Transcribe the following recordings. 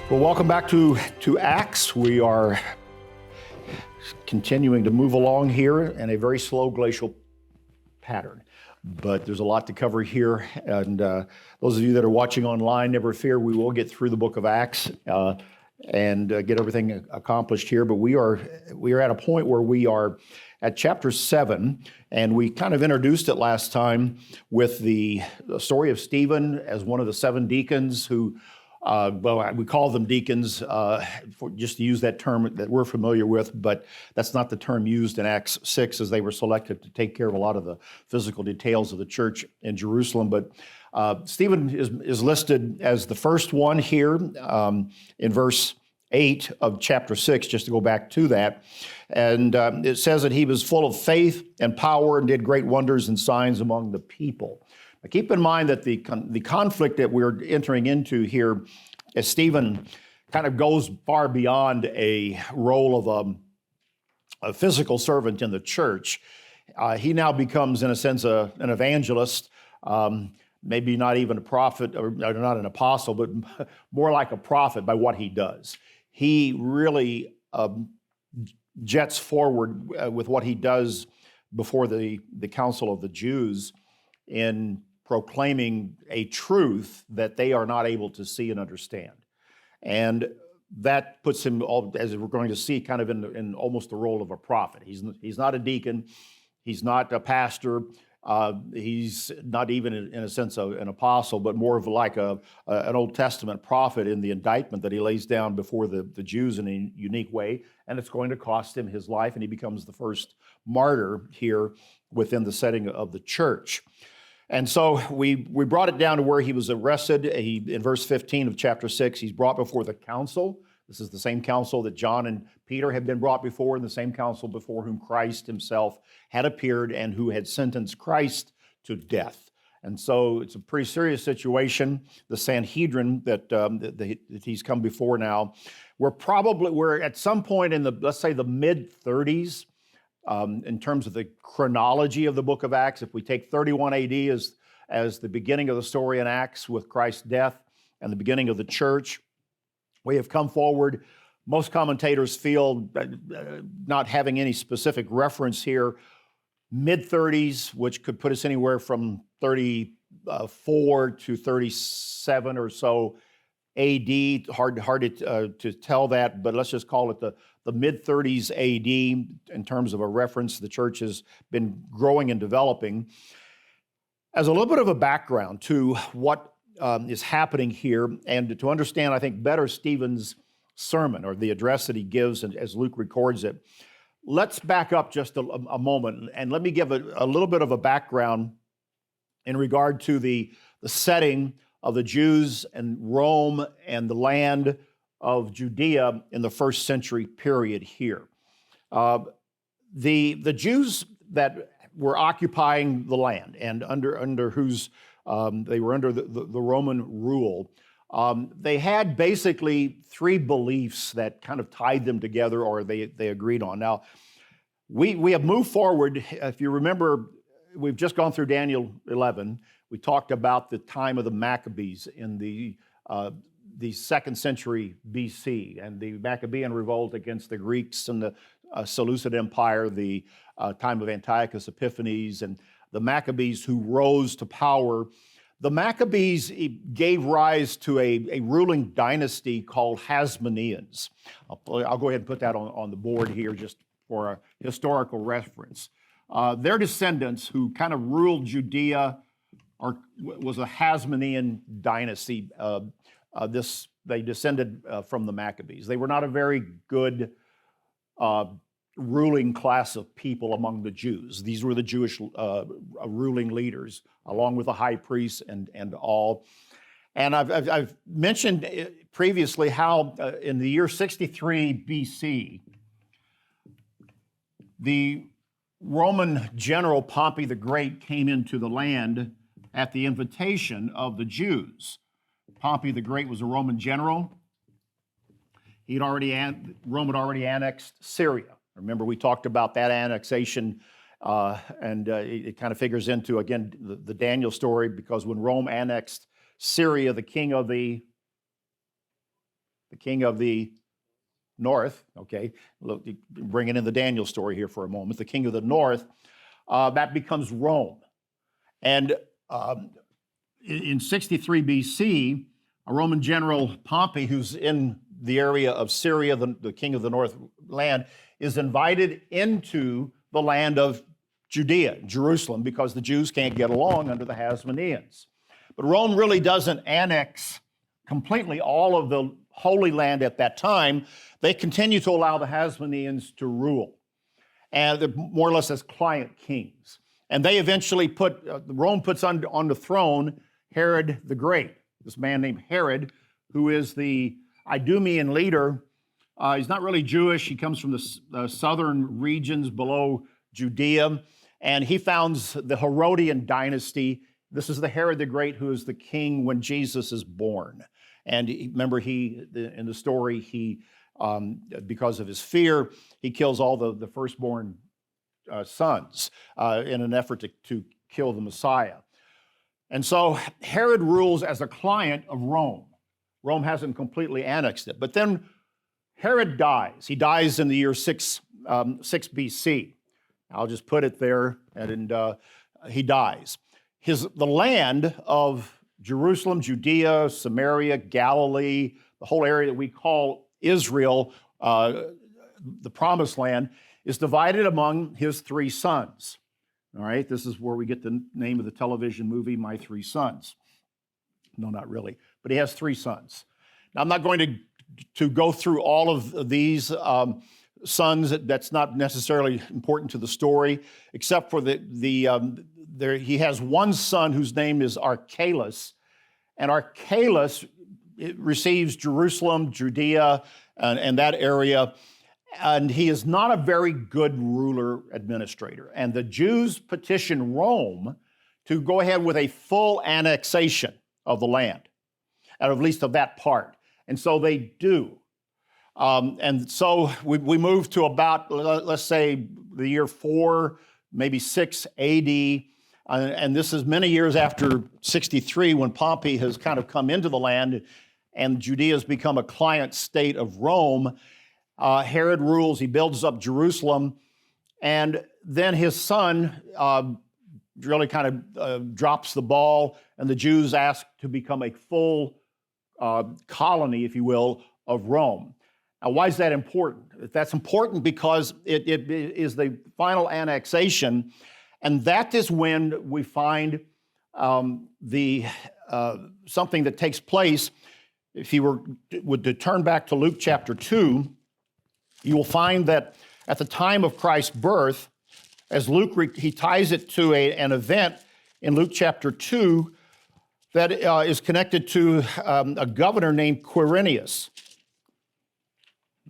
Well, welcome back to Acts. We are continuing to move along here in a very slow glacial pattern, but there's a lot to cover here. And those of you that are watching online, never fear, we will get through the book of Acts and get everything accomplished here. But we are at a point where we are at chapter 7, and we kind of introduced it last time with the story of Stephen as one of the 7 deacons who we call them deacons, just to use that term that we're familiar with, but that's not the term used in Acts 6, as they were selected to take care of a lot of the physical details of the church in Jerusalem. But Stephen is listed as the first one here in verse 8 of chapter 6, just to go back to that. And it says that he was full of faith and power and did great wonders and signs among the people. Now, keep in mind that the conflict that we're entering into here, as Stephen kind of goes far beyond a role of a physical servant in the church, he now becomes, in a sense, an evangelist, maybe not even a prophet, or not an apostle, but more like a prophet by what he does. He really jets forward with what he does before the council of the Jews in proclaiming a truth that they are not able to see and understand. And that puts him, as we're going to see, kind of in almost the role of a prophet. He's not a deacon. He's not a pastor. He's not even, in a sense, an apostle, but more of like an Old Testament prophet in the indictment that he lays down before the Jews in a unique way. And it's going to cost him his life, and he becomes the first martyr here within the setting of the church. And so we brought it down to where he was arrested. In verse 15 of chapter 6, he's brought before the council. This is the same council that John and Peter had been brought before, and the same council before whom Christ himself had appeared and who had sentenced Christ to death. And so it's a pretty serious situation. The Sanhedrin that he's come before now, we're at some point in let's say the mid-30s, in terms of the chronology of the book of Acts. If we take 31 AD as the beginning of the story in Acts with Christ's death and the beginning of the church, we have come forward. Most commentators feel, not having any specific reference here, mid-30s, which could put us anywhere from 34 to 37 or so AD. Hard to tell that, but let's just call it the mid-30s AD in terms of a reference. The church has been growing and developing. As a little bit of a background to what is happening here, and to understand, I think, better Stephen's sermon or the address that he gives as Luke records it, let's back up just a moment, and let me give a little bit of a background in regard to the setting of the Jews and Rome and the land of Judea in the first century period here. The Jews that were occupying the land and under whose they were under the Roman rule, they had basically 3 beliefs that kind of tied them together, or they agreed on. Now, we have moved forward. If you remember, we've just gone through Daniel 11. We talked about the time of the Maccabees in the 2nd century BC, and the Maccabean revolt against the Greeks and the Seleucid Empire, the time of Antiochus Epiphanes, and the Maccabees who rose to power. The Maccabees gave rise to a ruling dynasty called Hasmoneans. I'll go ahead and put that on the board here just for a historical reference. Their descendants, who kind of ruled Judea, was a Hasmonean dynasty. They descended from the Maccabees. They were not a very good ruling class of people among the Jews. These were the Jewish ruling leaders, along with the high priests and all. And I've mentioned previously how in the year 63 BC, the Roman general Pompey the Great came into the land at the invitation of the Jews. Pompey the Great was a Roman general. Rome had already annexed Syria. Remember, we talked about that annexation, and it kind of figures into, again, the Daniel story, because when Rome annexed Syria, the king of the the king of the north, okay, look, bringing in the Daniel story here for a moment, the king of the north, that becomes Rome. And in 63 BC, a Roman general, Pompey, who's in the area of Syria, the king of the north land, is invited into the land of Judea, Jerusalem, because the Jews can't get along under the Hasmoneans. But Rome really doesn't annex completely all of the Holy Land at that time. They continue to allow the Hasmoneans to rule, and they're more or less as client kings. And they eventually Rome puts on the throne Herod the Great, this man named Herod, who is the Idumean leader. He's not really Jewish. He comes from the southern regions below Judea, and he founds the Herodian dynasty. This is the Herod the Great who is the king when Jesus is born. And remember, in the story, he because of his fear, he kills all the firstborn sons in an effort to kill the Messiah. And so Herod rules as a client of Rome. Rome hasn't completely annexed it. But then Herod dies. He dies in the year 6 BC. I'll just put it there, and he dies. The land of Jerusalem, Judea, Samaria, Galilee, the whole area that we call Israel, the Promised Land, is divided among his 3 sons. All right, this is where we get the name of the television movie, My 3 Sons. No, not really, but he has 3 sons. Now, I'm not going to go through all of these sons. That's not necessarily important to the story, except for he has one son whose name is Archelaus, and Archelaus receives Jerusalem, Judea, and that area, and he is not a very good ruler administrator. And the Jews petition Rome to go ahead with a full annexation of the land, or at least of that part. And so they do. And so we move to about, let's say, the year 4, maybe 6 AD. And this is many years after 63, when Pompey has kind of come into the land and Judea has become a client state of Rome. Herod rules, he builds up Jerusalem, and then his son really kind of drops the ball, and the Jews ask to become a full colony, if you will, of Rome. Now, why is that important? That's important because it is the final annexation, and that is when we find something that takes place. If you would to turn back to Luke chapter 2, you will find that at the time of Christ's birth, as Luke, he ties it to an event in Luke chapter 2 that is connected to a governor named Quirinius.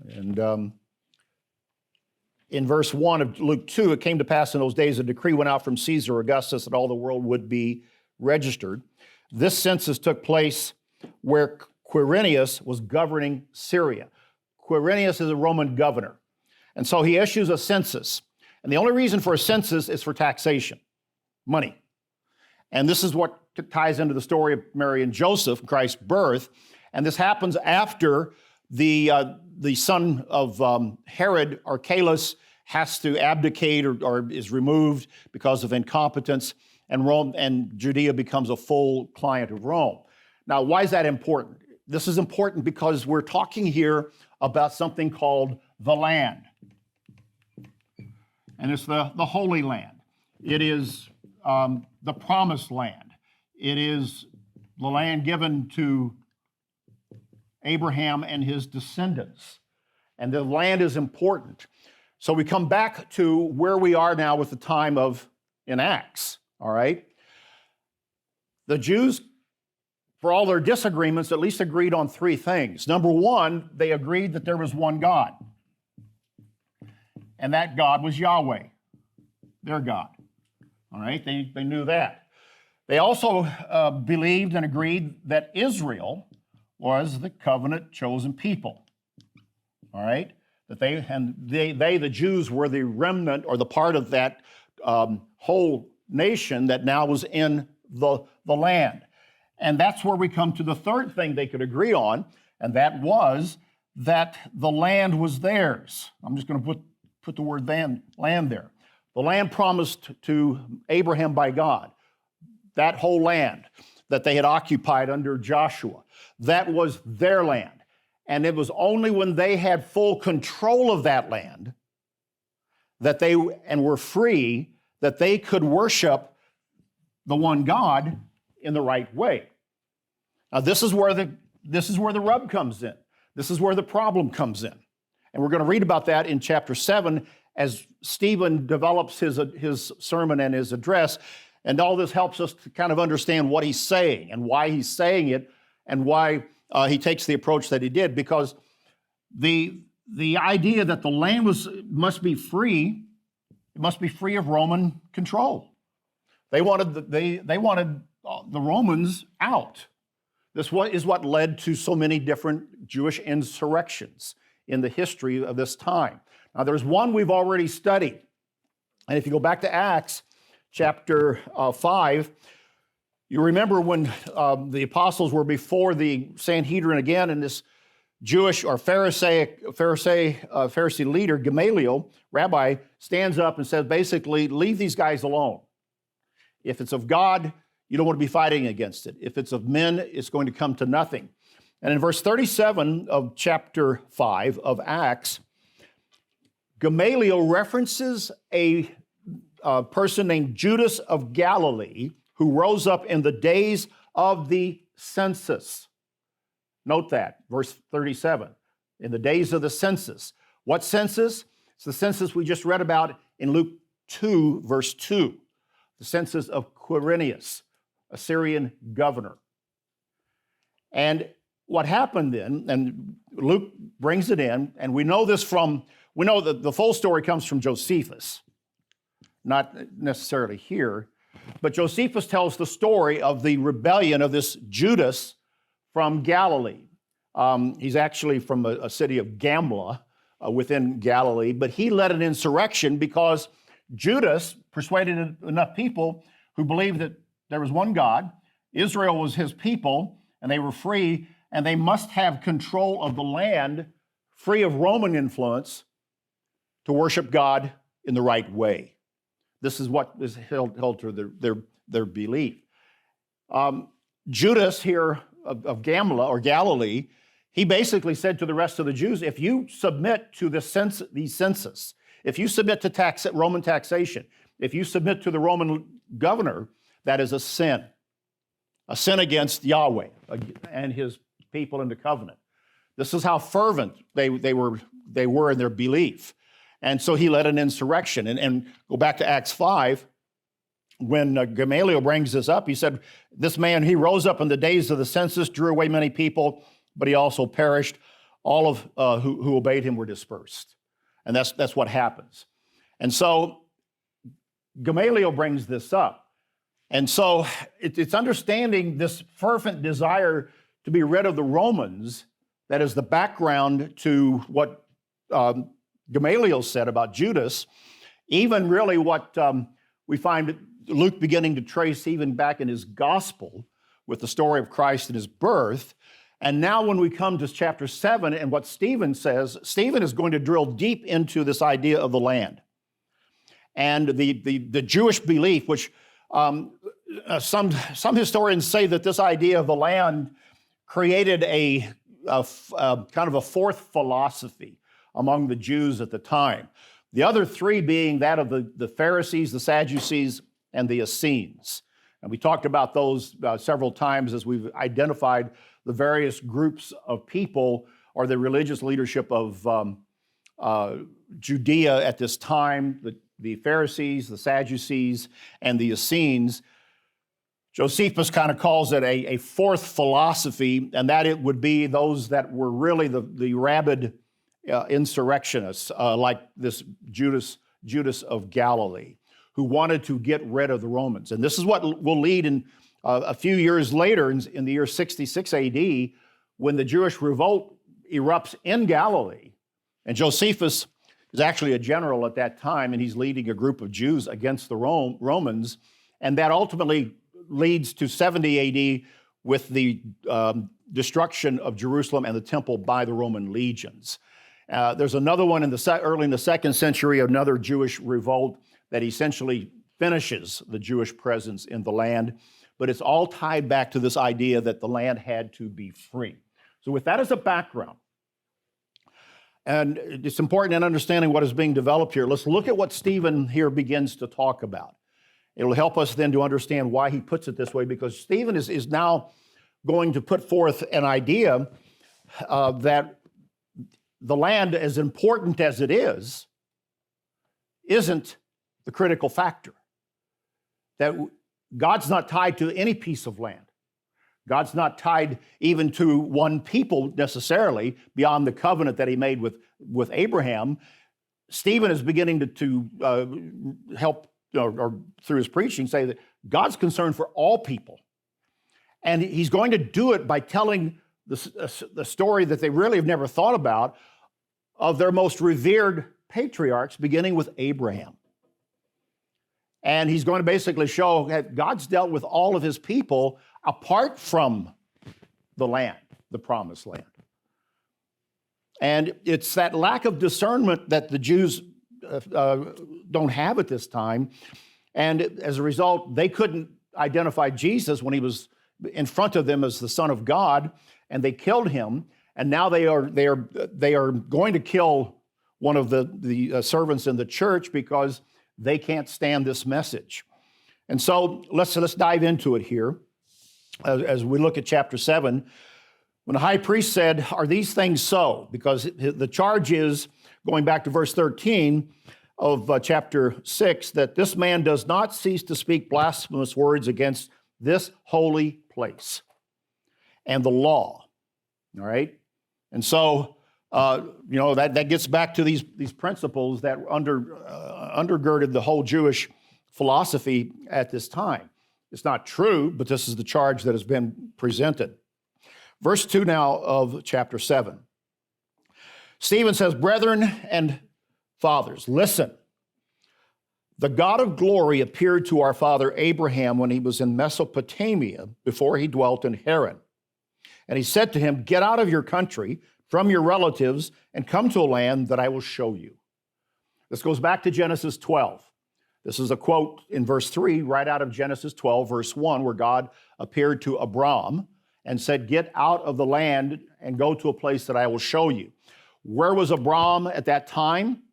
And in verse 1 of Luke 2, it came to pass in those days a decree went out from Caesar Augustus that all the world would be registered. This census took place where Quirinius was governing Syria. Quirinius is a Roman governor. And so he issues a census. And the only reason for a census is for taxation, money. And this is what ties into the story of Mary and Joseph, Christ's birth. And this happens after the son of Herod, Archelaus, has to abdicate or is removed because of incompetence, and Rome and Judea becomes a full client of Rome. Now, why is that important? This is important because we're talking here about something called the land. And it's the Holy Land. It is the Promised Land. It is the land given to Abraham and his descendants. And the land is important. So we come back to where we are now with the time in Acts, all right? The Jews, for all their disagreements, at least agreed on 3 things. Number 1, they agreed that there was one God. And that God was Yahweh, their God. All right, they knew that. They also believed and agreed that Israel was the covenant chosen people. All right, that they, the Jews, were the remnant or the part of that whole nation that now was in the land. And that's where we come to the third thing they could agree on, and that was that the land was theirs. I'm just going to put the word land there. The land promised to Abraham by God, that whole land that they had occupied under Joshua, that was their land. And it was only when they had full control of that land that they and were free that they could worship the one God in the right way. Now this is where the rub comes in. This is where the problem comes in. And we're going to read about that in chapter 7 as Stephen develops his sermon and his address. And all this helps us to kind of understand what he's saying and why he's saying it and why he takes the approach that he did. Because the idea that the land must be free, it must be free of Roman control. They wanted the Romans out. This is what led to so many different Jewish insurrections in the history of this time. Now, there's one we've already studied. And if you go back to Acts chapter 5, you remember when the apostles were before the Sanhedrin again, and this Jewish or Pharisee leader, Gamaliel, rabbi, stands up and says, basically, leave these guys alone. If it's of God, you don't want to be fighting against it. If it's of men, it's going to come to nothing. And in verse 37 of chapter 5 of Acts, Gamaliel references a person named Judas of Galilee who rose up in the days of the census. Note that, verse 37, in the days of the census. What census? It's the census we just read about in Luke 2, verse 2, the census of Quirinius, a Syrian governor. And what happened then, and Luke brings it in, and we know that the full story comes from Josephus, not necessarily here, but Josephus tells the story of the rebellion of this Judas from Galilee. He's actually from a city of Gamla within Galilee, but he led an insurrection because Judas persuaded enough people who believed that there was one God, Israel was his people, and they were free, and they must have control of the land, free of Roman influence, to worship God in the right way. This is what is held to their belief. Judas here of Gamla or Galilee, he basically said to the rest of the Jews, if you submit to the census, if you submit to Roman taxation, if you submit to the Roman governor, that is a sin against Yahweh and his people in the covenant. This is how fervent they were in their belief. And so he led an insurrection. And go back to Acts 5, when Gamaliel brings this up, he said, this man, he rose up in the days of the census, drew away many people, but he also perished. All of who obeyed him were dispersed. And that's what happens. And so Gamaliel brings this up. And so it's understanding this fervent desire to be rid of the Romans that is the background to what Gamaliel said about Judas, even really what we find Luke beginning to trace even back in his gospel with the story of Christ and his birth. And now when we come to chapter 7 and what Stephen says, Stephen is going to drill deep into this idea of the land. And the Jewish belief, which some historians say that this idea of the land created a kind of a fourth philosophy among the Jews at the time. The other three being that of the Pharisees, the Sadducees, and the Essenes. And we talked about those several times as we've identified the various groups of people or the religious leadership of Judea at this time, the Pharisees, the Sadducees, and the Essenes. Josephus kind of calls it a fourth philosophy, and that it would be those that were really the rabid insurrectionists, like this Judas of Galilee, who wanted to get rid of the Romans. And this is what will lead in a few years later, in the year 66 AD, when the Jewish revolt erupts in Galilee. And Josephus is actually a general at that time, and he's leading a group of Jews against the Romans. And that ultimately leads to 70 AD, with the destruction of Jerusalem and the temple by the Roman legions. There's another one early in the 2nd century, another Jewish revolt that essentially finishes the Jewish presence in the land. But it's all tied back to this idea that the land had to be free. So with that as a background, and it's important in understanding what is being developed here, let's look at what Stephen here begins to talk about. It'll help us then to understand why he puts it this way, because Stephen is now going to put forth an idea that the land, as important as it is, isn't the critical factor. That God's not tied to any piece of land. God's not tied even to one people necessarily beyond the covenant that he made with Abraham. Stephen is beginning to help, or through his preaching, say that God's concerned for all people. And he's going to do it by telling the story that they really have never thought about of their most revered patriarchs, beginning with Abraham. And he's going to basically show that God's dealt with all of his people apart from the land, the promised land. And it's that lack of discernment that the Jews don't have at this time. And as a result, they couldn't identify Jesus when he was in front of them as the Son of God, and they killed him. And now they are going to kill one of the servants in the church because they can't stand this message. And so let's dive into it here as we look at chapter 7. When the high priest said, "Are these things so?" Because the charge is, going back to verse 13 of chapter 6, that this man does not cease to speak blasphemous words against this holy place and the law. All right? And so, that gets back to these principles that undergirded the whole Jewish philosophy at this time. It's not true, but this is the charge that has been presented. Verse 2 now of chapter 7. Stephen says, "Brethren and fathers, listen. The God of glory appeared to our father Abraham when he was in Mesopotamia, before he dwelt in Haran. And he said to him, 'Get out of your country, from your relatives, and come to a land that I will show you.'" This goes back to Genesis 12. This is a quote in verse 3, right out of Genesis 12, verse 1, where God appeared to Abram and said, "Get out of the land and go to a place that I will show you." Where was Abram at that time?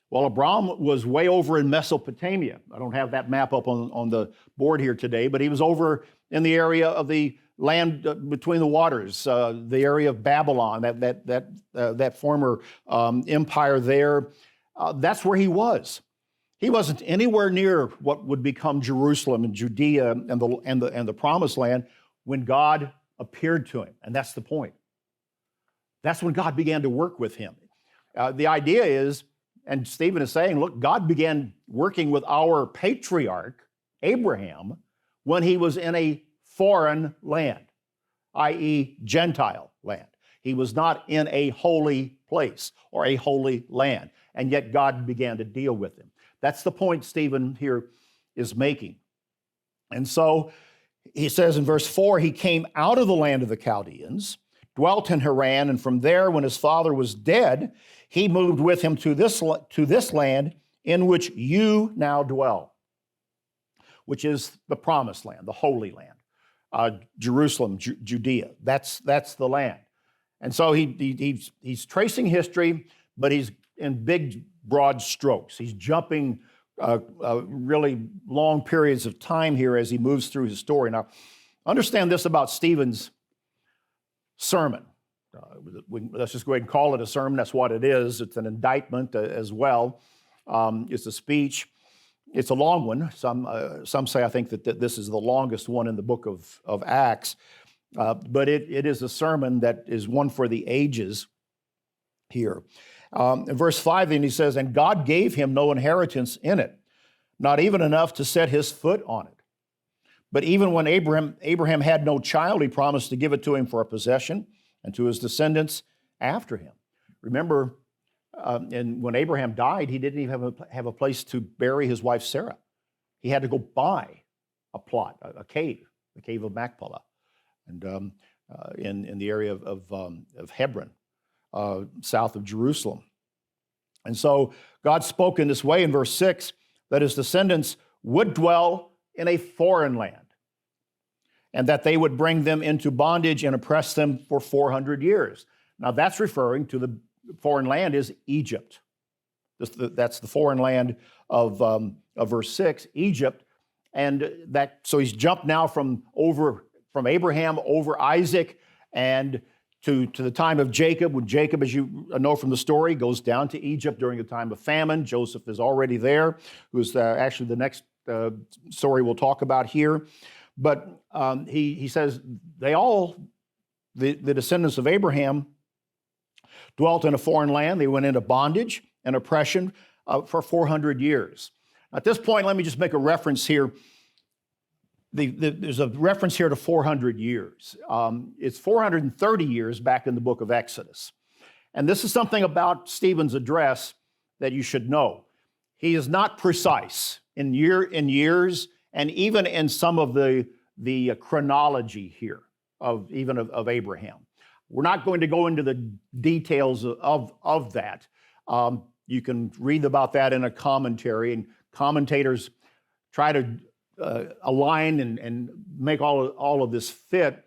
Well, Abram was way over in Mesopotamia. I don't have that map up on the board here today, but he was over in the area of the land between the waters, the area of Babylon, that former empire there. That's where he was. He wasn't anywhere near what would become Jerusalem and Judea and the Promised Land when God appeared to him, and that's the point. That's when God began to work with him. The idea is, and Stephen is saying, look, God began working with our patriarch, Abraham, when he was in a foreign land, i.e. Gentile land. He was not in a holy place or a holy land, and yet God began to deal with him. That's the point Stephen here is making. And so he says in verse 4, he came out of the land of the Chaldeans, dwelt in Haran, and from there, when his father was dead, he moved with him to this land in which you now dwell, which is the promised land, the holy land, Jerusalem, Judea. That's the land. And so he's tracing history, but he's in big, broad strokes. He's jumping really long periods of time here as he moves through his story. Now, understand this about Stephen's sermon. Let's just go ahead and call it a sermon. That's what it is. It's an indictment as well. It's a speech. It's a long one. Some say, I think, that this is the longest one in the book of Acts. But it is a sermon that is one for the ages here. In verse 5, then he says, "And God gave him no inheritance in it, not even enough to set his foot on it. But even when Abraham had no child, he promised to give it to him for a possession and to his descendants after him." Remember, and when Abraham died, he didn't even have a place to bury his wife Sarah. He had to go buy a plot, a cave, the cave of Machpelah. and in the area of Hebron, south of Jerusalem. And so God spoke in this way in verse 6 that his descendants would dwell in a foreign land, and that they would bring them into bondage and oppress them for 400 years. Now that's referring to the foreign land is Egypt. That's the foreign land of verse 6, Egypt. And so he's jumped now from Abraham over Isaac and to the time of Jacob, when Jacob, as you know from the story, goes down to Egypt during the time of famine. Joseph is already there, who's actually the next story we'll talk about here. But he says the descendants of Abraham dwelt in a foreign land. They went into bondage and oppression for 400 years. At this point, let me just make a reference here. There's a reference here to 400 years. It's 430 years back in the book of Exodus. And this is something about Stephen's address that you should know. He is not precise in years, and even in some of the chronology here of Abraham. We're not going to go into the details of that. You can read about that in a commentary, and commentators try to align and make all of this fit.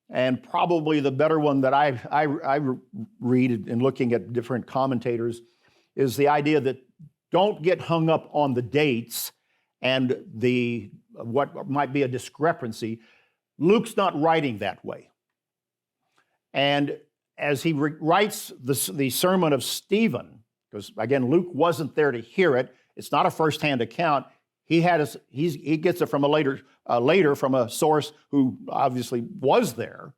And probably the better one that I read in looking at different commentators is the idea that don't get hung up on the dates and what might be a discrepancy. Luke's not writing that way. And as he writes the sermon of Stephen, because again, Luke wasn't there to hear it, it's not a firsthand account. He gets it from later from a source who obviously was there,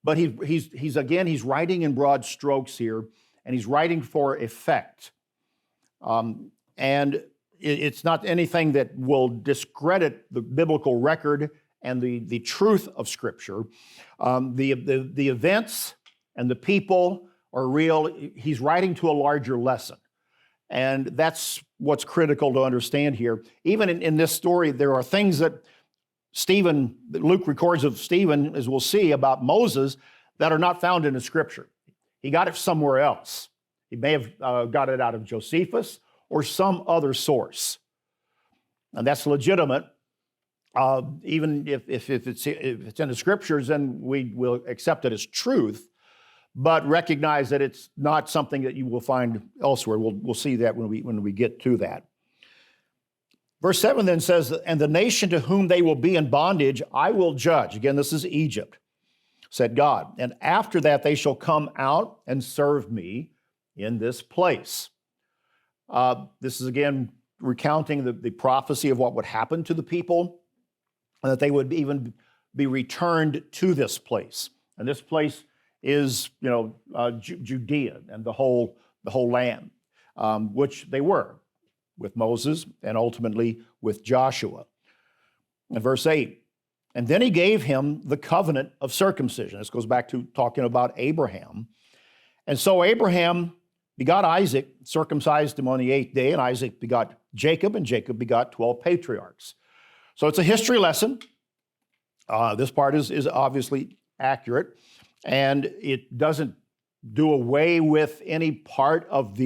but he's writing in broad strokes here, and he's writing for effect, and it's not anything that will discredit the biblical record and the truth of Scripture. The events and the people are real. He's writing to a larger lesson. And that's what's critical to understand here. Even in this story, there are things that Luke records of Stephen, as we'll see, about Moses that are not found in the Scripture. He got it somewhere else. He may have got it out of Josephus or some other source. And that's legitimate. Even if it's in the Scriptures, then we will accept it as truth, but recognize that it's not something that you will find elsewhere. We'll see that when we get to that. Verse 7 then says, "And the nation to whom they will be in bondage, I will judge." Again, this is Egypt, said God. "And after that they shall come out and serve me in this place." This is again recounting the prophecy of what would happen to the people, and that they would even be returned to this place. And this place is, Judea and the whole land, which they were with Moses and ultimately with Joshua. And verse 8, "And then he gave him the covenant of circumcision." This goes back to talking about Abraham. "And so Abraham begot Isaac, circumcised him on the 8th day, and Isaac begot Jacob, and Jacob begot 12 patriarchs." So it's a history lesson. This part is obviously accurate, and it doesn't do away with any part of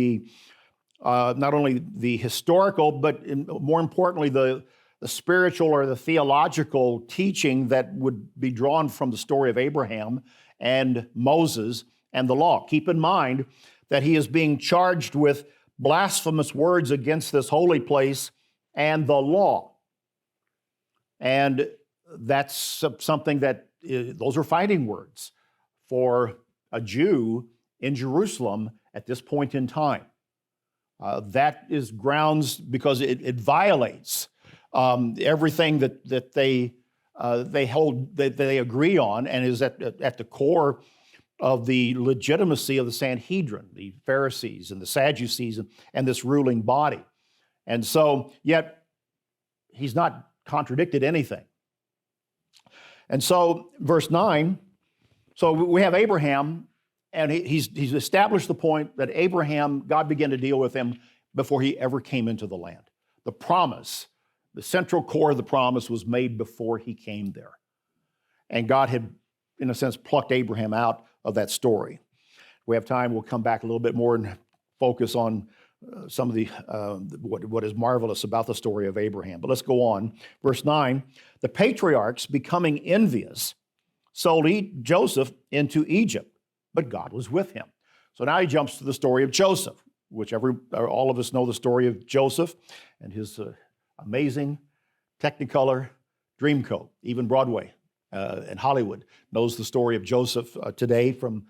not only the historical, but more importantly, the spiritual or the theological teaching that would be drawn from the story of Abraham and Moses and the law. Keep in mind that he is being charged with blasphemous words against this holy place and the law. And that's something that, those are fighting words for a Jew in Jerusalem at this point in time. That is grounds because it violates everything that they hold, that they agree on, and is at the core of the legitimacy of the Sanhedrin, the Pharisees and the Sadducees and this ruling body. And so, yet, he's not contradicted anything. And so, verse 9, so we have Abraham, and he's established the point that Abraham, God began to deal with him before he ever came into the land. The promise, the central core of the promise was made before he came there. And God had in a sense, plucked Abraham out of that story. If we have time, we'll come back a little bit more and focus on some of the what is marvelous about the story of Abraham. But let's go on. Verse 9, the patriarchs, becoming envious, sold Joseph into Egypt, but God was with him. So now he jumps to the story of Joseph, which all of us know the story of Joseph and his amazing Technicolor Dreamcoat. Even Broadway and Hollywood knows the story of Joseph today from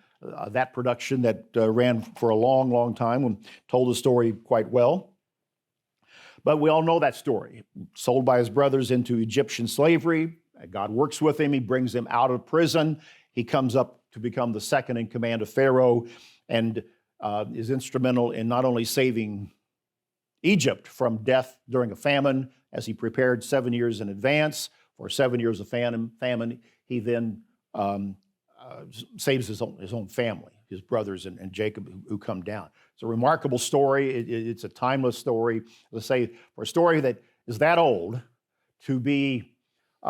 that production that ran for a long, long time and told the story quite well. But we all know that story. Sold by his brothers into Egyptian slavery. God works with him. He brings him out of prison. He comes up to become the second in command of Pharaoh and is instrumental in not only saving Egypt from death during a famine, as he prepared 7 years in advance for 7 years of famine. He then saves his own family, his brothers and Jacob who come down. It's a remarkable story. It's a timeless story. Let's say for a story that is that old to be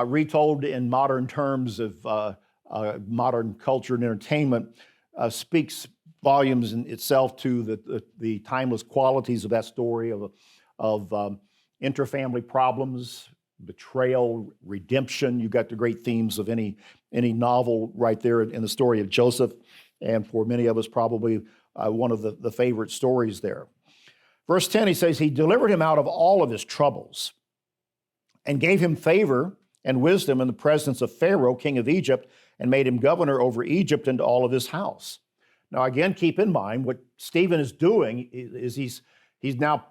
retold in modern terms of modern culture and entertainment speaks volumes in itself to the timeless qualities of that story of interfamily problems, betrayal, redemption. You've got the great themes of any novel right there in the story of Joseph, and for many of us probably one of the favorite stories there. Verse 10, he says, he delivered him out of all of his troubles and gave him favor and wisdom in the presence of Pharaoh, king of Egypt, and made him governor over Egypt and all of his house. Now, again, keep in mind what Stephen is doing is he's now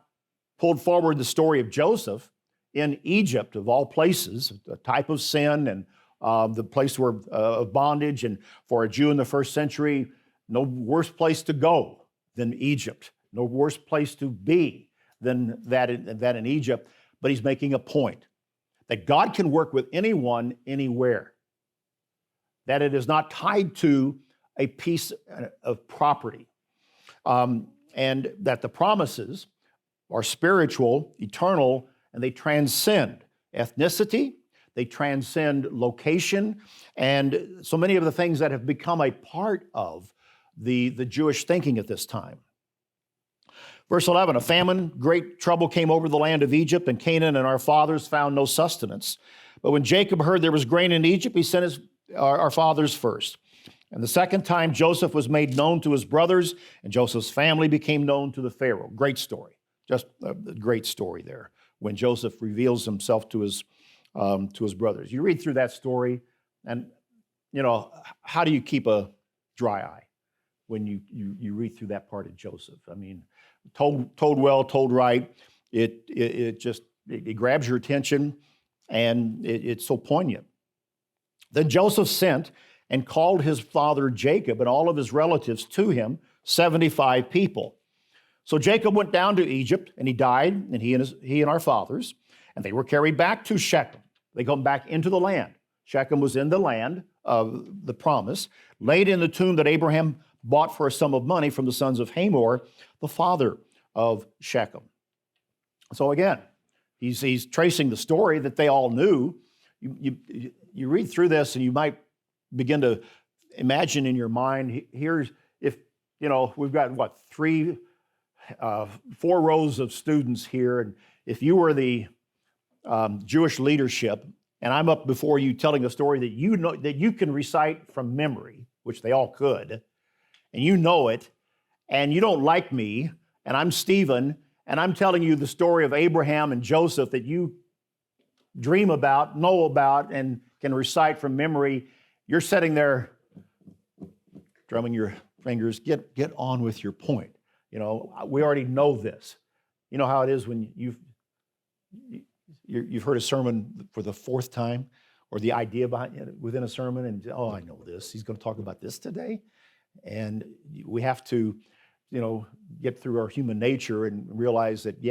pulled forward the story of Joseph in Egypt, of all places, a type of sin and the place where of bondage. And for a Jew in the first century, no worse place to go than Egypt, no worse place to be than that in Egypt. But he's making a point that God can work with anyone, anywhere, that it is not tied to a piece of property, and that the promises are spiritual, eternal, and they transcend ethnicity, they transcend location, and so many of the things that have become a part of the Jewish thinking at this time. Verse 11, a famine, great trouble came over the land of Egypt, and Canaan and our fathers found no sustenance. But when Jacob heard there was grain in Egypt, he sent our fathers first. And the second time Joseph was made known to his brothers, and Joseph's family became known to the Pharaoh. Great story, just a great story there, when Joseph reveals himself to his brothers. You read through that story, and how do you keep a dry eye when you read through that part of Joseph? I mean, told well, told right. It grabs your attention, and it's so poignant. Then Joseph sent and called his father Jacob and all of his relatives to him, 75 people. So Jacob went down to Egypt, and he died, and he and our fathers, and they were carried back to Shechem. They come back into the land. Shechem was in the land of the promise, laid in the tomb that Abraham bought for a sum of money from the sons of Hamor, the father of Shechem. So again, he's tracing the story that they all knew. You read through this, and you might begin to imagine in your mind, here's, if, we've got, 4 rows of students here, and if you were the Jewish leadership, and I'm up before you telling a story that that you can recite from memory, which they all could, and you know it, and you don't like me, and I'm Stephen, and I'm telling you the story of Abraham and Joseph that you dream about, know about, and can recite from memory, you're sitting there drumming your fingers, get on with your point. We already know this. You know how it is when you've heard a sermon for the 4th time, or the idea within a sermon, and I know this. He's going to talk about this today, and we have to, get through our human nature and realize that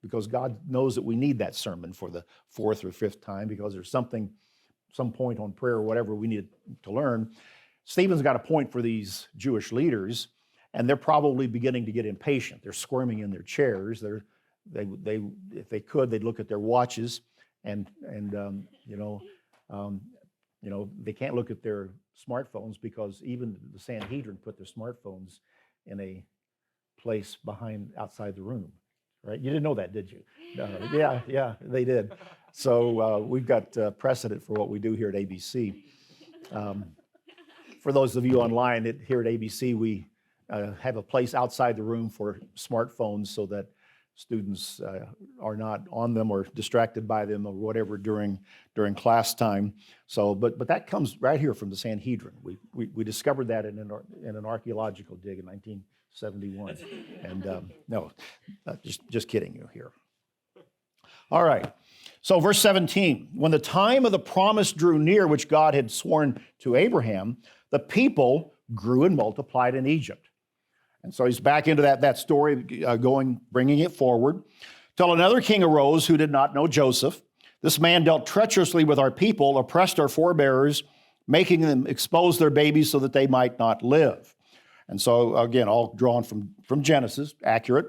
because God knows that we need that sermon for the 4th or 5th time, because there's some point on prayer or whatever we need to learn. Stephen's got a point for these Jewish leaders, and they're probably beginning to get impatient. They're squirming in their chairs. They if they could, they'd look at their watches and they can't look at their smartphones because even the Sanhedrin put their smartphones in a place outside the room, right? You didn't know that, did you? Yeah, they did. So we've got precedent for what we do here at ABC. For those of you online, here at ABC, we have a place outside the room for smartphones so that students are not on them or distracted by them or whatever during class time. So, but that comes right here from the Sanhedrin. We discovered that in an archaeological dig in 1971. And no, just kidding you here. All right. So verse 17, when the time of the promise drew near, which God had sworn to Abraham, the people grew and multiplied in Egypt. And so he's back into that story, bringing it forward, till another king arose who did not know Joseph. This man dealt treacherously with our people, oppressed our forebears, making them expose their babies so that they might not live. And so, again, all drawn from Genesis, accurate.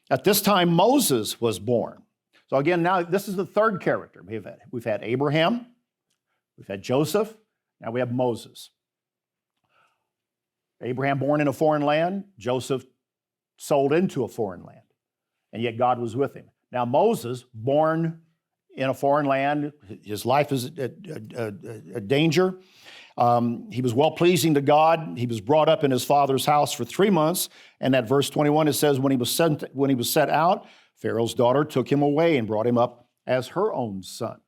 At this time, Moses was born. So again, now this is the third character we've had Abraham, we've had Joseph, now we have Moses. Abraham born in a foreign land, Joseph sold into a foreign land, and yet God was with him. Now Moses, born in a foreign land, his life is a danger. He was well-pleasing to God. He was brought up in his father's house for 3 months, and at verse 21 it says, when he was set out, Pharaoh's daughter took him away and brought him up as her own son.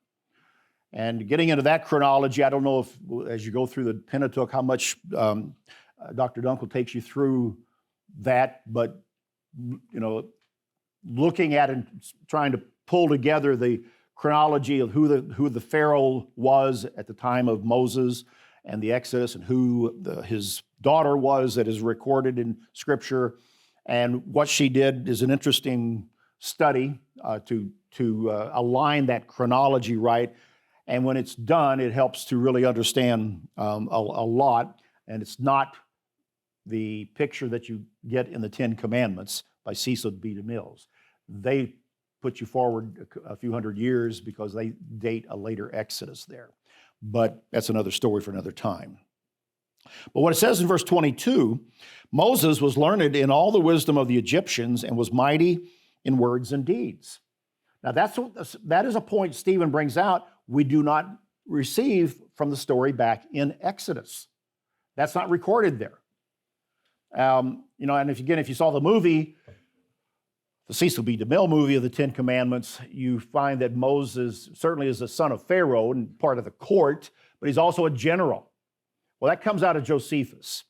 And getting into that chronology, I don't know if, as you go through the Pentateuch, how much Dr. Dunkel takes you through that, but looking at and trying to pull together the chronology of who the Pharaoh was at the time of Moses and the Exodus, and who his daughter was that is recorded in Scripture, and what she did is an interesting study to align that chronology right. And when it's done, it helps to really understand a lot. And it's not the picture that you get in the Ten Commandments by Cecil B. DeMille's. They put you forward a few hundred years because they date a later Exodus there. But that's another story for another time. But what it says in verse 22, Moses was learned in all the wisdom of the Egyptians and was mighty in words and deeds. Now that is a point Stephen brings out we do not receive from the story back in Exodus. That's not recorded there. And if you saw the movie, the Cecil B. DeMille movie of the Ten Commandments, you find that Moses certainly is the son of Pharaoh and part of the court, but he's also a general. Well, that comes out of Josephus.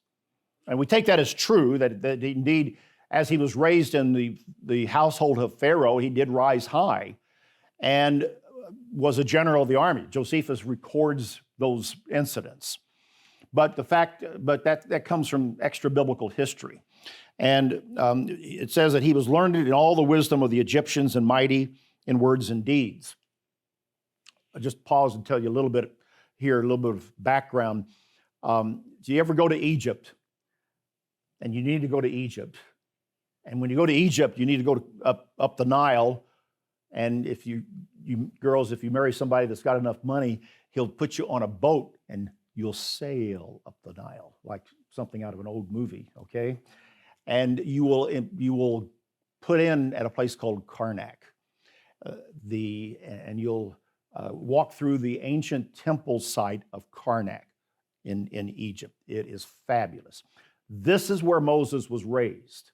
And we take that as true, that indeed, as he was raised in the household of Pharaoh, he did rise high and was a general of the army. Josephus records those incidents. But that comes from extra biblical history. And it says that he was learned in all the wisdom of the Egyptians and mighty in words and deeds. I'll just pause and tell you a little bit of background. Do you ever go to Egypt? And you need to go to Egypt. And when you go to Egypt, you need to go up the Nile. And if you girls, if you marry somebody that's got enough money, he'll put you on a boat and you'll sail up the Nile, like something out of an old movie, okay? And you will put in at a place called Karnak. And you'll walk through the ancient temple site of Karnak in Egypt. It is fabulous. This is where Moses was raised.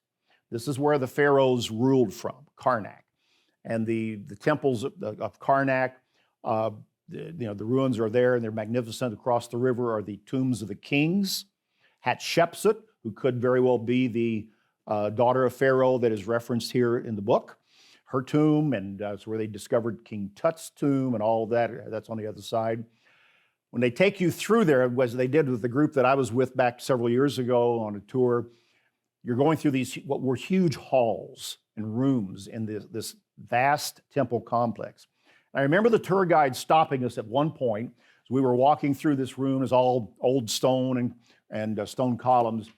This is where the pharaohs ruled from, Karnak. And the temples of Karnak, the ruins are there and they're magnificent. Across the river are the tombs of the kings. Hatshepsut, who could very well be the daughter of Pharaoh that is referenced here in the book. Her tomb, and that's where they discovered King Tut's tomb and all of that. That's on the other side. When they take you through there, as they did with the group that I was with back several years ago on a tour, you're going through these, what were huge halls and rooms in this vast temple complex. I remember the tour guide stopping us at one point as we were walking through this room. It's all old stone and stone columns.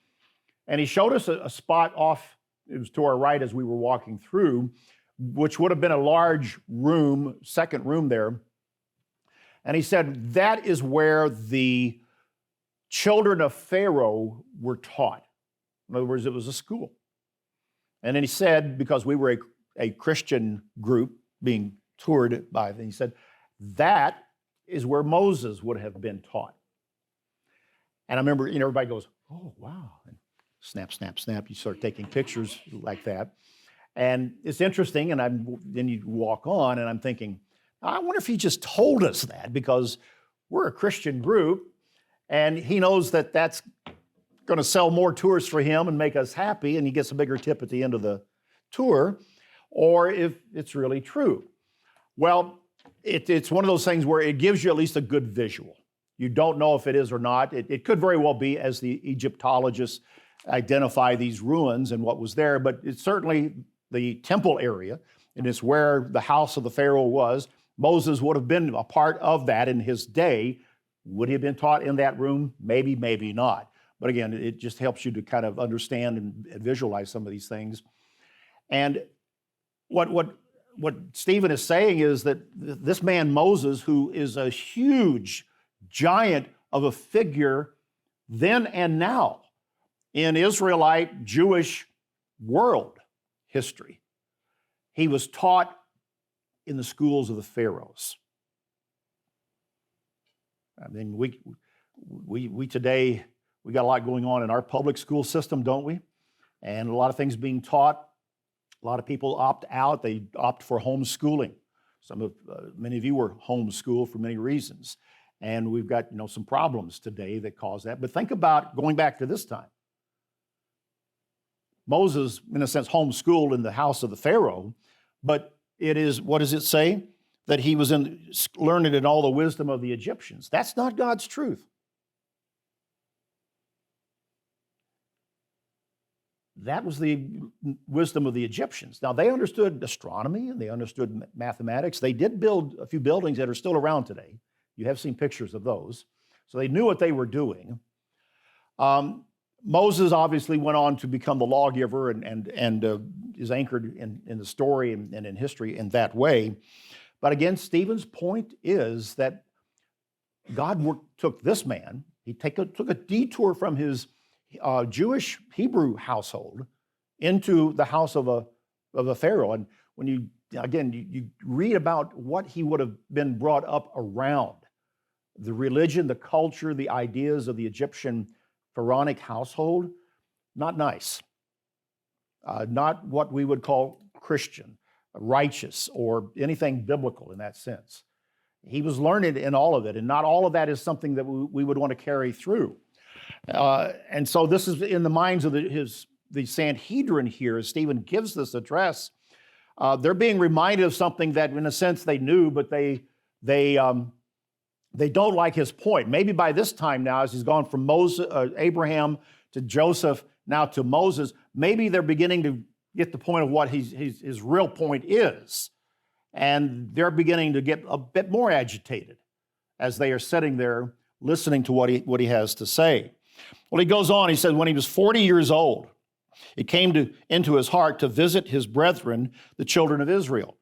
And he showed us a spot off, it was to our right as we were walking through, which would have been a large room, second room there. And he said that is where the children of Pharaoh were taught. In other words, it was a school. And then he said, because we were a Christian group being toured by them, he said, that is where Moses would have been taught. And I remember, everybody goes, oh, wow. And snap, snap, snap. You start taking pictures like that. And it's interesting, and then you walk on, and I'm thinking, I wonder if he just told us that, because we're a Christian group, and he knows that that's going to sell more tours for him and make us happy, and he gets a bigger tip at the end of the tour, or if it's really true. Well, it's one of those things where it gives you at least a good visual. You don't know if it is or not. It could very well be, as the Egyptologists identify these ruins and what was there, but it's certainly the temple area, and it's where the house of the Pharaoh was. Moses would have been a part of that in his day. Would he have been taught in that room? Maybe, maybe not. But again, it just helps you to kind of understand and visualize some of these things. And what Stephen is saying is that this man Moses, who is a huge giant of a figure then and now in Israelite Jewish world history, he was taught in the schools of the pharaohs. I mean, we today, we got a lot going on in our public school system, don't we? And a lot of things being taught. A lot of people opt out. They opt for homeschooling. Many of you were homeschooled for many reasons. And we've got, some problems today that cause that. But think about going back to this time. Moses, in a sense, homeschooled in the house of the Pharaoh, but it is, what does it say? That he was learned in all the wisdom of the Egyptians. That's not God's truth. That was the wisdom of the Egyptians. Now, they understood astronomy and they understood mathematics. They did build a few buildings that are still around today. You have seen pictures of those. So they knew what they were doing. Moses obviously went on to become the lawgiver and is anchored in the story and in history in that way. But again, Stephen's point is that God took this man, he took a detour from his Jewish Hebrew household into the house of a Pharaoh. And when you read about what he would have been brought up around, the religion, the culture, the ideas of the Egyptian pharaonic household, not nice. Not what we would call Christian, righteous, or anything biblical in that sense. He was learned in all of it, and not all of that is something that we would want to carry through. And so this is in the minds of the Sanhedrin here, as Stephen gives this address. They're being reminded of something that, in a sense, they knew, but they don't like his point. Maybe by this time now, as he's gone from Abraham to Joseph, now to Moses, maybe they're beginning to get the point of what his real point is. And they're beginning to get a bit more agitated as they are sitting there listening to what he has to say. Well, he goes on, he says, when he was 40 years old, it came into his heart to visit his brethren, the children of Israel.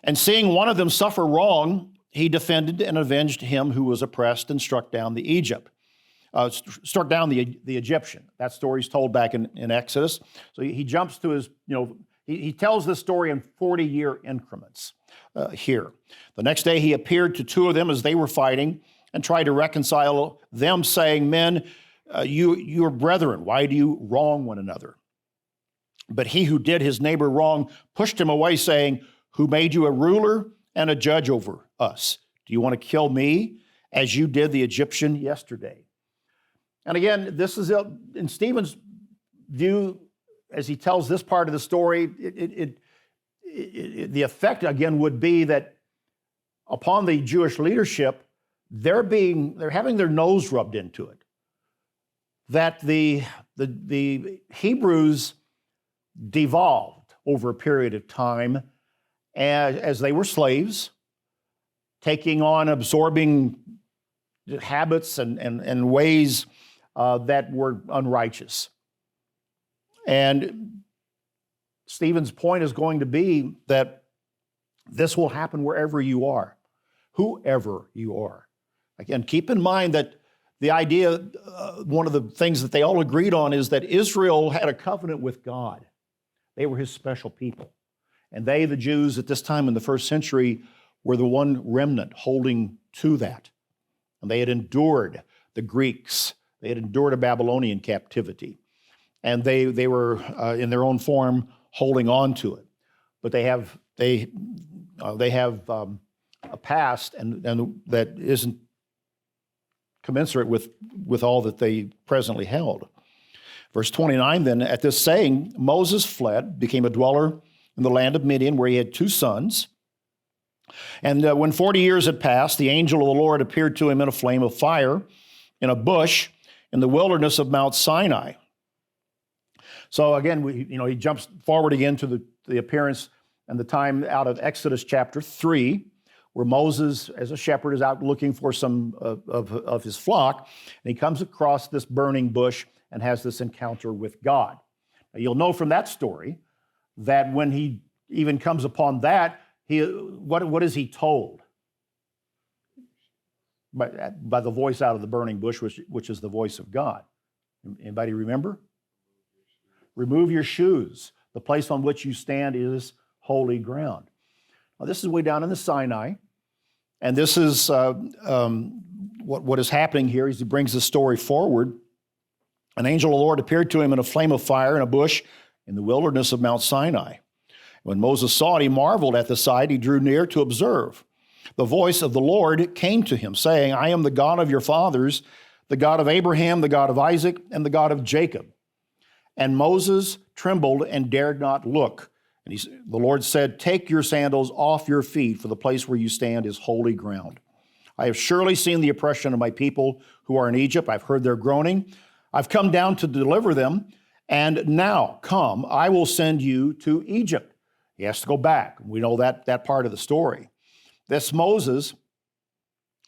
And seeing one of them suffer wrong, he defended and avenged him who was oppressed and struck down the Egyptian. That story's told back in Exodus. So he jumps to his, he tells this story in 40-year increments here. The next day he appeared to two of them as they were fighting and tried to reconcile them, saying, men, you are brethren, why do you wrong one another? But he who did his neighbor wrong pushed him away, saying, who made you a ruler and a judge over us? Do you want to kill me as you did the Egyptian yesterday? And again, this is in Stephen's view, as he tells this part of the story, the effect again would be that upon the Jewish leadership, they're having their nose rubbed into it. That the Hebrews devolved over a period of time as they were slaves, taking on absorbing habits and ways that were unrighteous. And Stephen's point is going to be that this will happen wherever you are. whoever you are. Again, keep in mind that the idea, one of the things that they all agreed on is that Israel had a covenant with God. They were his special people. And they, the Jews at this time in the first century, were the one remnant holding to that. And they had endured the Greeks. They had endured a Babylonian captivity. And they were, in their own form, holding on to it. But they have a past and that isn't commensurate with all that they presently held. Verse 29, then, at this saying, Moses fled, became a dweller in the land of Midian, where he had 2 sons. And when 40 years had passed, the angel of the Lord appeared to him in a flame of fire in a bush in the wilderness of Mount Sinai. So again, he jumps forward again to the appearance and the time out of Exodus chapter 3, where Moses, as a shepherd, is out looking for some of his flock, and he comes across this burning bush and has this encounter with God. Now, you'll know from that story that when he even comes upon that, what is he told? By the voice out of the burning bush, which is the voice of God. Anybody remember? Remove your shoes. The place on which you stand is holy ground. Now, this is way down in the Sinai, and this is what is happening here as he brings the story forward. An angel of the Lord appeared to him in a flame of fire in a bush in the wilderness of Mount Sinai. When Moses saw it, he marveled at the sight. He drew near to observe. The voice of the Lord came to him, saying, I am the God of your fathers, the God of Abraham, the God of Isaac, and the God of Jacob. And Moses trembled and dared not look. And the Lord said, take your sandals off your feet, for the place where you stand is holy ground. I have surely seen the oppression of my people who are in Egypt. I've heard their groaning. I've come down to deliver them. And now, come, I will send you to Egypt. He has to go back. We know that part of the story. This Moses,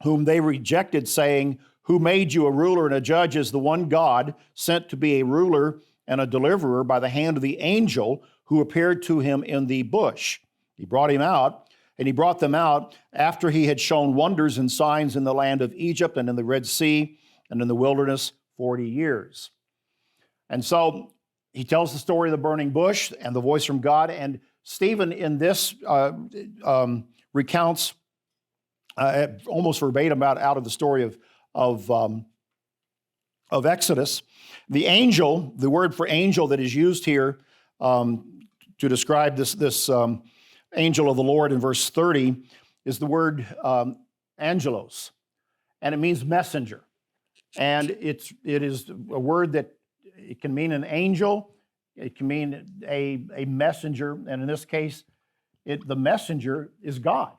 whom they rejected, saying, who made you a ruler and a judge, is the one God sent to be a ruler and a deliverer by the hand of the angel who appeared to him in the bush. He brought him out, and he brought them out after he had shown wonders and signs in the land of Egypt and in the Red Sea and in the wilderness 40 years. And so he tells the story of the burning bush and the voice from God, and Stephen in this recounts almost verbatim out of the story of Exodus. The angel, the word for angel that is used here to describe this angel of the Lord in verse 30 is the word angelos, and it means messenger. And it is a word that it can mean an angel, it can mean a messenger, and in this case, the messenger is God.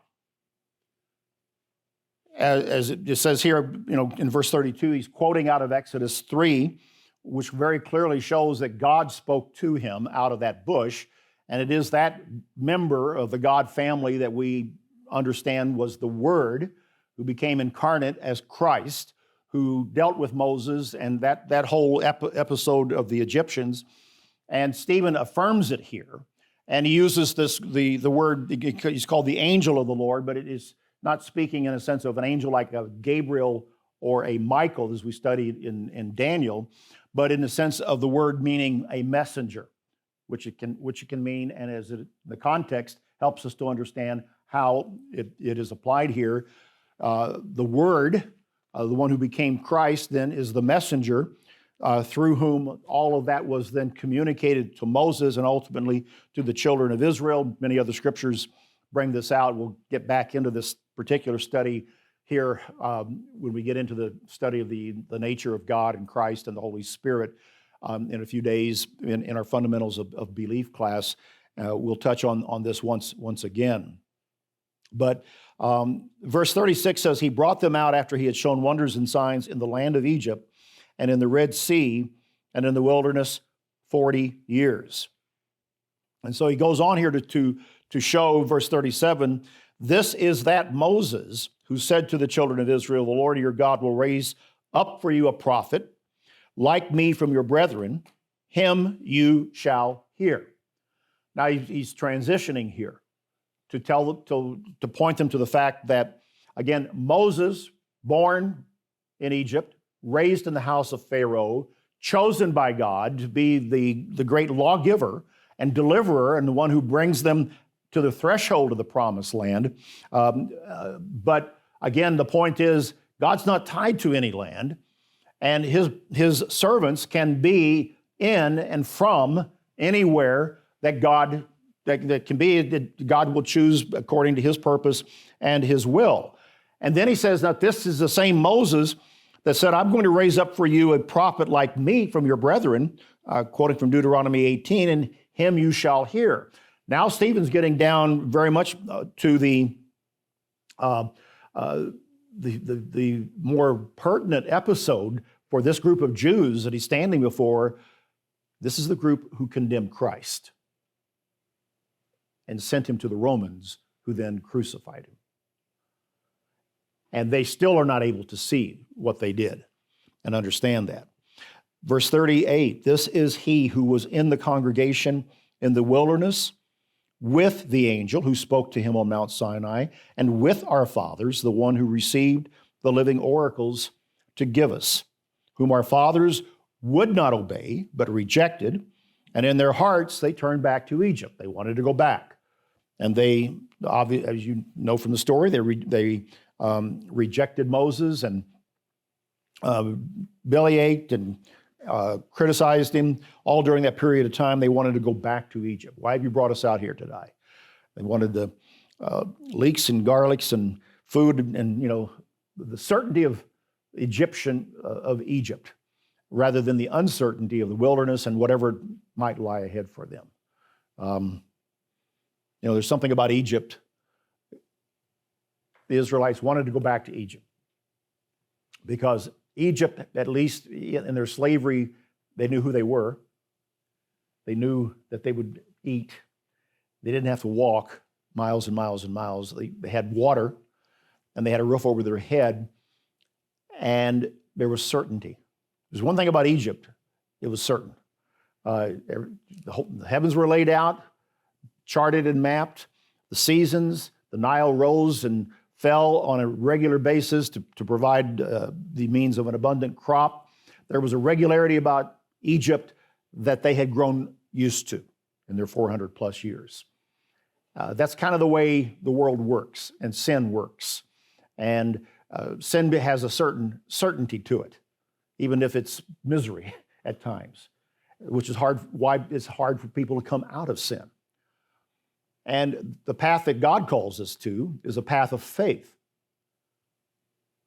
As it says here, in verse 32, he's quoting out of Exodus 3, which very clearly shows that God spoke to him out of that bush, and it is that member of the God family that we understand was the Word, who became incarnate as Christ, who dealt with Moses and that whole episode of the Egyptians. And Stephen affirms it here, and he uses the word, he's called the angel of the Lord, but it is not speaking in a sense of an angel like a Gabriel or a Michael, as we studied in Daniel, but in the sense of the word meaning a messenger, which it can mean, and as the context helps us to understand how it is applied here. The Word, the one who became Christ, then is the messenger through whom all of that was then communicated to Moses and ultimately to the children of Israel. Many other scriptures bring this out. We'll get back into this particular study here when we get into the study of the nature of God and Christ and the Holy Spirit in a few days in our Fundamentals of Belief class. We'll touch on this once again. But verse 36 says, he brought them out after he had shown wonders and signs in the land of Egypt and in the Red Sea and in the wilderness 40 years. And so he goes on here to show, verse 37, this is that Moses who said to the children of Israel, the Lord your God will raise up for you a prophet like me from your brethren, him you shall hear. Now he's transitioning here to point them to the fact that Again, Moses, born in Egypt, raised in the house of Pharaoh, chosen by God to be the great lawgiver and deliverer and the one who brings them to the threshold of the promised land. But again, the point is, God's not tied to any land, and his servants can be in and from anywhere that God that can be, that God will choose according to his purpose and his will. And then he says that this is the same Moses that said, I'm going to raise up for you a prophet like me from your brethren, quoting from Deuteronomy 18, and him you shall hear. Now Stephen's getting down very much to the more pertinent episode for this group of Jews that he's standing before. This is the group who condemned Christ and sent him to the Romans, who then crucified him. And they still are not able to see what they did and understand that. Verse 38, this is he who was in the congregation in the wilderness with the angel who spoke to him on Mount Sinai, and with our fathers, the one who received the living oracles to give us, whom our fathers would not obey, but rejected, and in their hearts they turned back to Egypt. They wanted to go back. And they, as you know from the story, they rejected Moses and bellyached and criticized him. All during that period of time, they wanted to go back to Egypt. Why have you brought us out here today? They wanted the leeks and garlics and food and the certainty of of Egypt, rather than the uncertainty of the wilderness and whatever might lie ahead for them. There's something about Egypt. The Israelites wanted to go back to Egypt because Egypt, at least in their slavery, they knew who they were. They knew that they would eat. They didn't have to walk miles and miles and miles. They had water, and they had a roof over their head, and there was certainty. There's one thing about Egypt, it was certain. The heavens were laid out, charted and mapped. The seasons, the Nile rose and fell on a regular basis to provide the means of an abundant crop. There was a regularity about Egypt that they had grown used to in their 400 plus years. That's kind of the way the world works and sin works. And sin has a certain certainty to it, even if it's misery at times, which is why it's hard for people to come out of sin. And the path that God calls us to is a path of faith.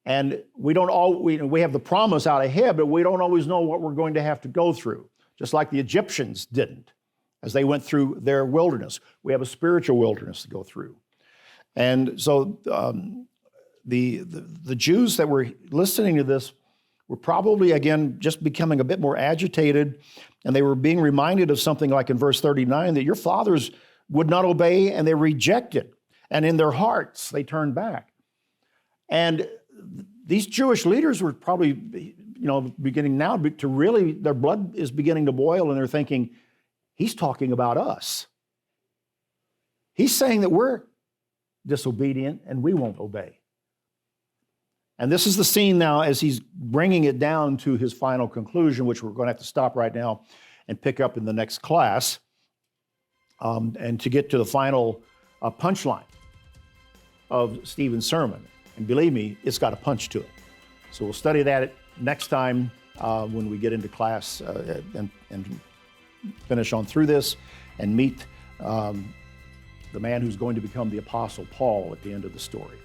And we have the promise out ahead, but we don't always know what we're going to have to go through, just like the Egyptians didn't as they went through their wilderness. We have a spiritual wilderness to go through. And so the Jews that were listening to this were probably, again, just becoming a bit more agitated, and they were being reminded of something like in verse 39, that your fathers would not obey, and they rejected, and in their hearts they turned back. And these Jewish leaders were probably, beginning now to really, their blood is beginning to boil, and they're thinking, he's talking about us. He's saying that we're disobedient and we won't obey. And this is the scene now as he's bringing it down to his final conclusion, which we're going to have to stop right now and pick up in the next class. And to get to the final punchline of Stephen's sermon. And believe me, it's got a punch to it. So we'll study that next time when we get into class and finish on through this and meet the man who's going to become the Apostle Paul at the end of the story.